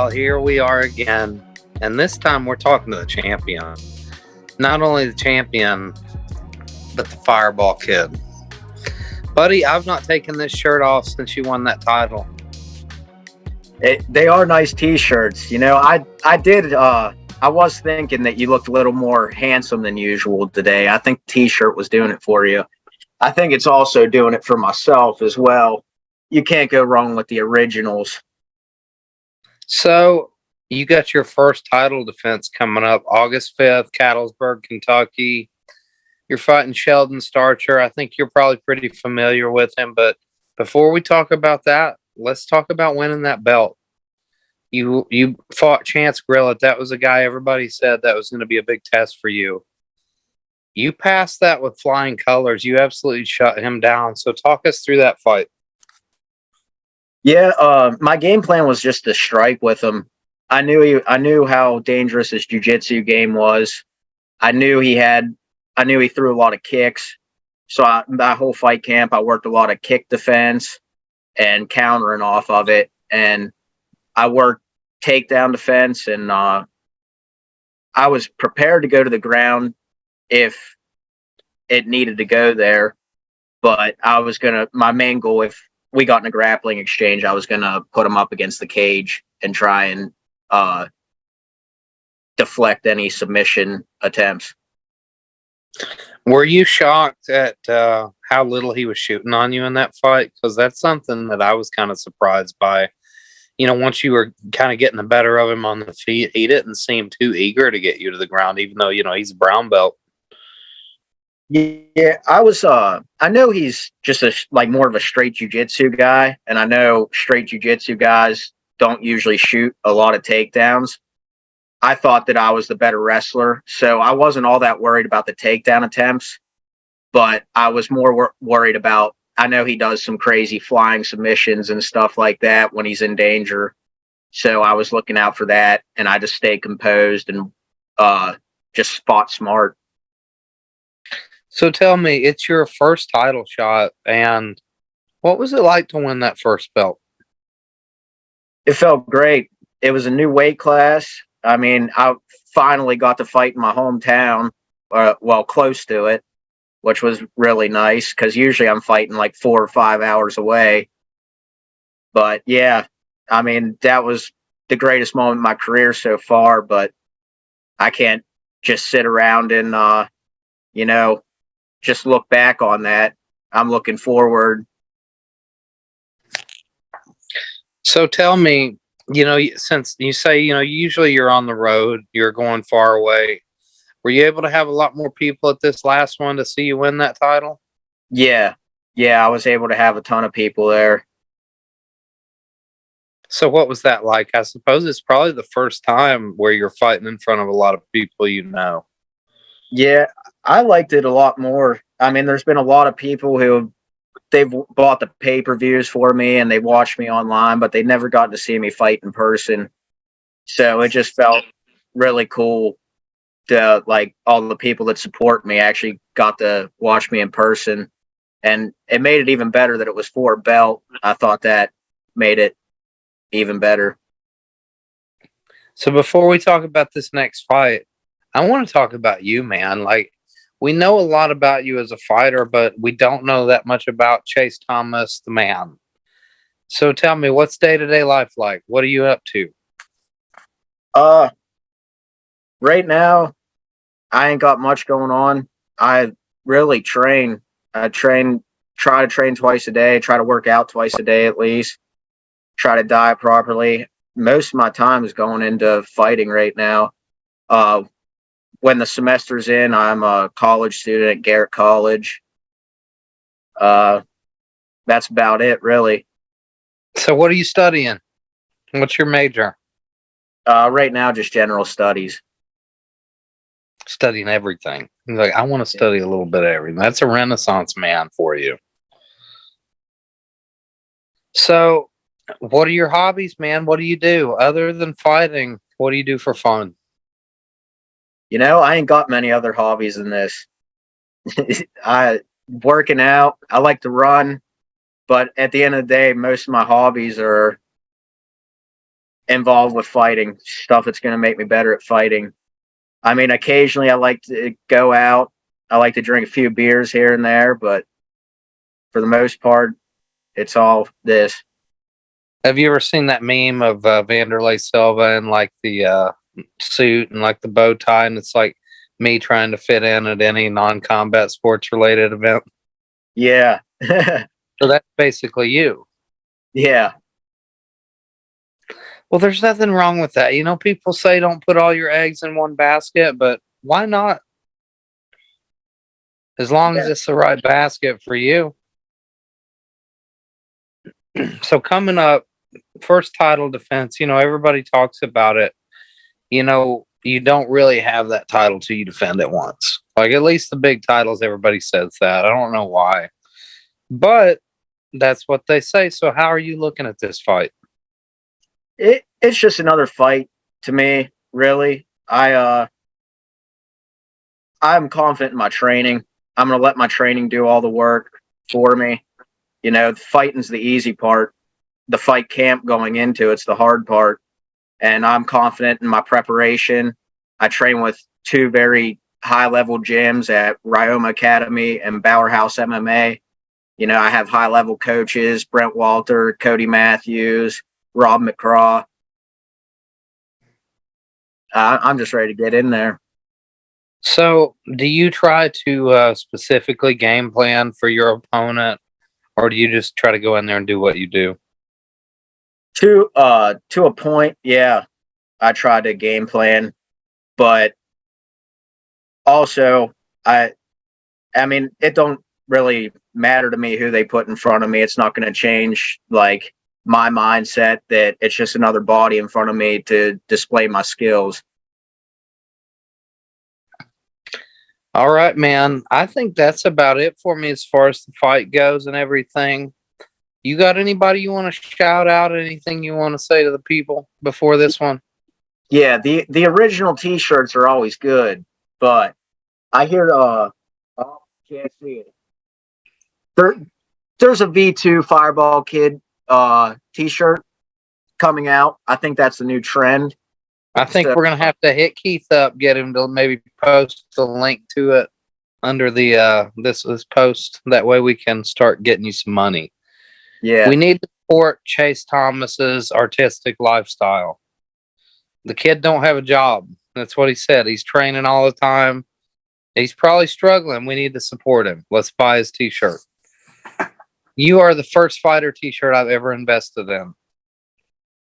Well, here we are again, and this time we're talking to the champion. Not only the champion, but the Fireball Kid. Buddy, I've not taken this shirt off since you won that title. They are nice T-shirts. You know, I was thinking that you looked a little more handsome than usual today. I think T-shirt was doing it for you. I think it's also doing it for myself as well. You can't go wrong with the originals. So, you got your first title defense coming up August 5th, Catlettsburg, Kentucky. You're fighting Sheldon Starcher. I think you're probably pretty familiar with him, but before we talk about that, let's talk about winning that belt. You fought Chance Grillett. That was a guy everybody said that was going to be a big test for you. You passed that with flying colors. You absolutely shut him down. So talk us through that fight. Yeah, my game plan was just to strike with him. I knew how dangerous his jiu-jitsu game was. I knew he threw a lot of kicks. So that whole fight camp, I worked a lot of kick defense and countering off of it. And I worked takedown defense, and I was prepared to go to the ground if it needed to go there. But my main goal, if we got in a grappling exchange, I was going to put him up against the cage and try and deflect any submission attempts. Were you shocked at how little he was shooting on you in that fight? Because that's something that I was kind of surprised by. You know, once you were kind of getting the better of him on the feet, he didn't seem too eager to get you to the ground, even though, you know, he's a brown belt. Yeah, I know he's just more of a straight jiu-jitsu guy, and I know straight jiu-jitsu guys don't usually shoot a lot of takedowns. I thought that I was the better wrestler, so I wasn't all that worried about the takedown attempts, but I was more worried about, I know he does some crazy flying submissions and stuff like that when he's in danger. So I was looking out for that, and I just stayed composed and just fought smart. So tell me, it's your first title shot, and what was it like to win that first belt? It felt great. It was a new weight class. I mean, I finally got to fight in my hometown, close to it, which was really nice because usually I'm fighting like 4 or 5 hours away. But yeah, I mean, that was the greatest moment in my career so far, but I can't just sit around and, just look back on that. I'm looking forward. So tell me, you know, since you say, you know, usually you're on the road, you're going far away. Were you able to have a lot more people at this last one to see you win that title? Yeah, I was able to have a ton of people there. So what was that like? I suppose it's probably the first time where you're fighting in front of a lot of people you know. Yeah, I liked it a lot more. I mean, there's been a lot of people who they've bought the pay-per-views for me and they watched me online, but they never got to see me fight in person. So it just felt really cool to, like, all the people that support me actually got to watch me in person. And it made it even better that it was for a belt. I thought that made it even better. So before we talk about this next fight, I want to talk about you, man. Like, we know a lot about you as a fighter, but we don't know that much about Chase Thomas, the man. So tell me, what's day-to-day life like? What are you up to? Right now, I ain't got much going on. I really train. I try to train twice a day, try to work out twice a day at least, try to diet properly. Most of my time is going into fighting right now. When the semester's in, I'm a college student at Garrett College. That's about it, really. So what are you studying? What's your major? Right now, just general studies. Studying everything. Like, I want to study a little bit of everything. That's a Renaissance man for you. So, what are your hobbies, man? What do you do other than fighting? What do you do for fun? You know, I ain't got many other hobbies than this. Working out. I like to run, but at the end of the day, most of my hobbies are involved with fighting, stuff that's going to make me better at fighting. I mean, occasionally I like to go out. I like to drink a few beers here and there, but for the most part, it's all this. Have you ever seen that meme of Vanderlei Silva in like the suit and like the bow tie, and it's like me trying to fit in at any non-combat sports related event? Yeah. So that's basically you. Yeah. Well, there's nothing wrong with that. You know, people say don't put all your eggs in one basket, but why not? As long as it's the right basket for you. So coming up, first title defense, you know, everybody talks about it. You know, you don't really have that title till you defend it once. Like, at least the big titles, everybody says that. I don't know why. But that's what they say. So how are you looking at this fight? It's just another fight to me, really. I'm confident in my training. I'm going to let my training do all the work for me. You know, fighting's the easy part. The fight camp going into it's the hard part. And I'm confident in my preparation. I train with two very high-level gyms at Ryoma Academy and Bower House MMA. You know, I have high-level coaches, Brent Walter, Cody Matthews, Rob McCraw. I'm just ready to get in there. So do you try to specifically game plan for your opponent, or do you just try to go in there and do what you do? To a point, yeah, I try to game plan, but also I mean, it don't really matter to me who they put in front of me. It's not going to change like my mindset that it's just another body in front of me to display my skills. All right, man. I think that's about it for me as far as the fight goes and everything. You got anybody you want to shout out? Anything you want to say to the people before this one? Yeah, the original T-shirts are always good, but I hear oh, can't see it. There's a V2 Fireball Kid T-shirt coming out. I think that's the new trend. I think we're gonna have to hit Keith up, get him to maybe post the link to it under the this post. That way we can start getting you some money. Yeah, we need to support Chase Thomas's artistic lifestyle. The kid don't have a job. That's what he said. He's training all the time. He's probably struggling. We need to support him. Let's buy his T-shirt. You are the first fighter T-shirt I've ever invested in.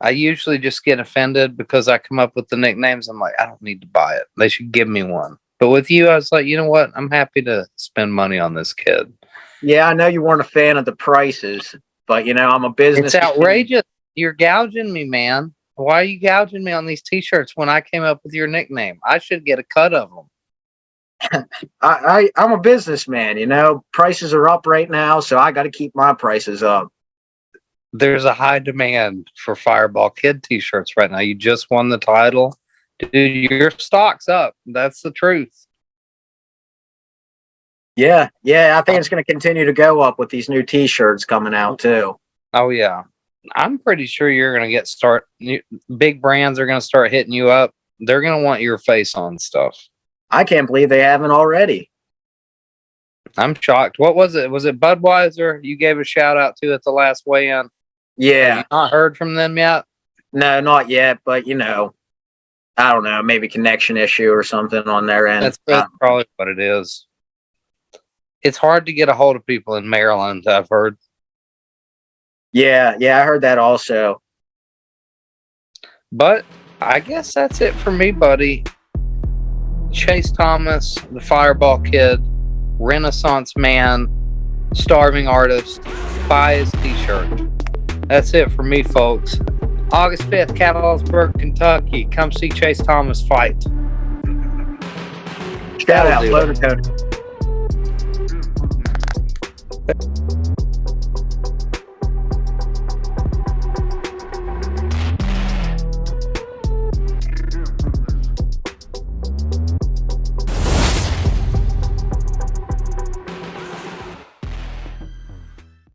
I usually just get offended because I come up with the nicknames. I'm like, I don't need to buy it. They should give me one. But with you, I was like, you know what? I'm happy to spend money on this kid. Yeah, I know you weren't a fan of the prices, but, you know, I'm a business. It's outrageous. You're gouging me, man. Why are you gouging me on these T-shirts when I came up with your nickname? I should get a cut of them. I'm a businessman, you know. Prices are up right now, so I got to keep my prices up. There's a high demand for Fireball Kid T-shirts right now. You just won the title. Dude, your stock's up. That's the truth. Yeah, I think it's going to continue to go up with these new T-shirts coming out too. Oh yeah, I'm pretty sure you're going to get big brands are going to start hitting you up. They're going to want your face on stuff. I can't believe they haven't already. I'm shocked. What was it? Was it Budweiser you gave a shout out to at the last weigh-in? Yeah. Have you not heard from them yet? No, not yet, but, you know, I don't know, maybe connection issue or something on their end. That's probably what it is. It's hard to get a hold of people in Maryland, I've heard. Yeah, I heard that also. But I guess that's it for me, buddy. Chase Thomas, the Fireball Kid, Renaissance Man, starving artist, buy his T-shirt. That's it for me, folks. August 5th, Catlettsburg, Kentucky. Come see Chase Thomas fight. Shout out, Loader Code.